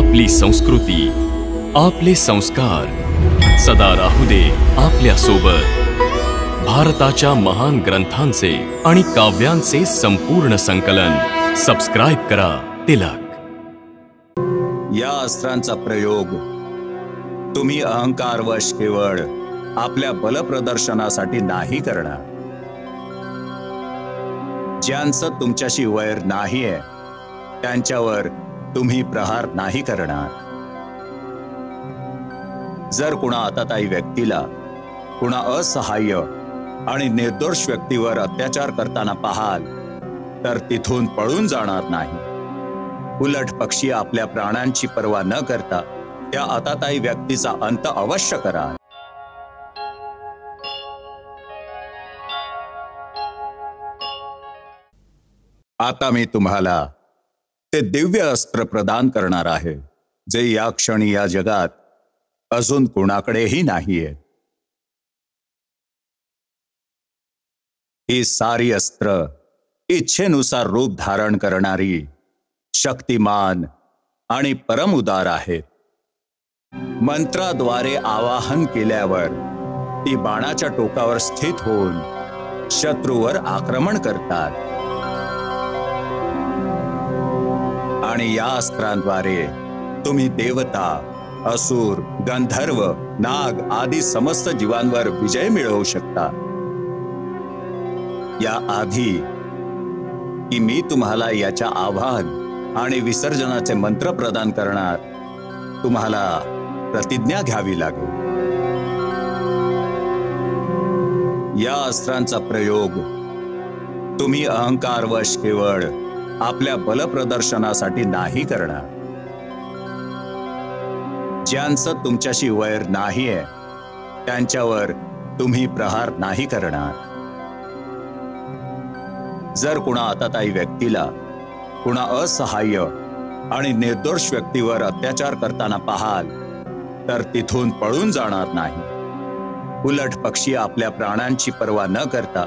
आपली संस्कृती, आपले संस्कार सदा राहू दे आपल्या सोबत। भारताच्या महान ग्रंथांचे आणि काव्यांचे संपूर्ण संकलन सबस्क्राइब करा तिलक। या अस्त्रांचा प्रयोग तुम्ही अहंकारवश केवळ आपल्या बलप्रदर्शनासाठी नाही करणार। ज्यांचं तुमच्याशी वैर नाहीये त्यांच्यावर तुम्ही प्रहार नाही करणार। जर कुणा आताताई व्यक्तीला कुणा असहाय्य आणि निर्दोष व्यक्तीवर अत्याचार करताना पाहाल तर तिथून पळून जाणार नाही। उलट पक्षी आपल्या प्राणांची पर्वा न करता त्या आताताई व्यक्तीचा अंत अवश्य करा। आता मी तुम्हाला ते दिव्य अस्त्र प्रदान करणार आहे जे या क्षणी या जगात अजून कोणाकडेही नाहीये। ही सारी अस्त्र इच्छेनुसार रूप धारण करणारी, शक्तिमान आणि परमउदार आहेत। मंत्राद्वारे आवाहन केल्यावर ती बाणाच्या टोकावर स्थित होऊन शत्रूवर आक्रमण करतात आणि या अस्त्रांद्वारे तुम्ही देवता, असुर, गंधर्व, नाग आदी समस्त जीवांवर विजय मिळवू शकता। या आधी की मी तुम्हाला याच्या आवाहन आणि विसर्जनाचे मंत्र प्रदान करणार, तुम्हाला प्रतिज्ञा घ्यावी लागेल। या अस्त्रांचा प्रयोग तुम्ही अहंकारवश केवळ आपल्या बलप्रदर्शनासाठी नाही करणार। ज्यांचं तुमच्याशी वैर नाहीये त्यांच्यावर तुम्ही प्रहार नाही करणार। जर कुणा आताताई व्यक्तीला कुणा असहाय्य आणि निर्दोष व्यक्तीवर अत्याचार करताना पाहाल तर तिथून पळून जाणार नाही। उलट पक्षी आपल्या प्राणांची पर्वा न करता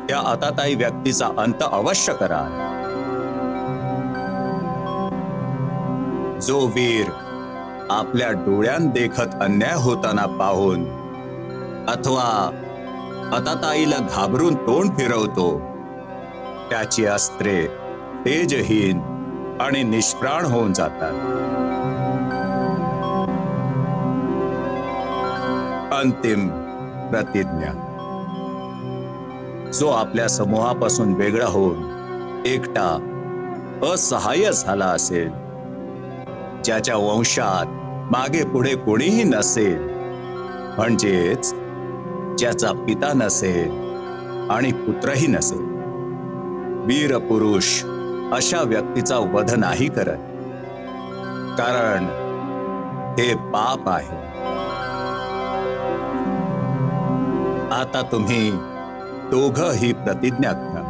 त्या आताताई व्यक्तीचा अंत अवश्य करा। जो वीर आपल्या डोळ्यां देखत अन्याय होताना पाहून अथवा आताताईला घाबरून तोंड फिरवतो त्याची अस्त्रे तेजहीन आणि निष्प्राण होऊन जातात। अंतिम प्रतिज्ञा। जो आपल्या समूहापासून वेगळा होऊन एकटा असहाय्य झाला असेल, ज्याच्या वंशात मागे पुढे कोणीही नसेल, म्हणजेच ज्याचा पिता नसेल आणि पुत्रही नसेल, वीर पुरुष अशा व्यक्तीचा वध नाही करत, कारण हे पाप आहे। आता तुम्ही दोघं ही प्रतिज्ञा करा।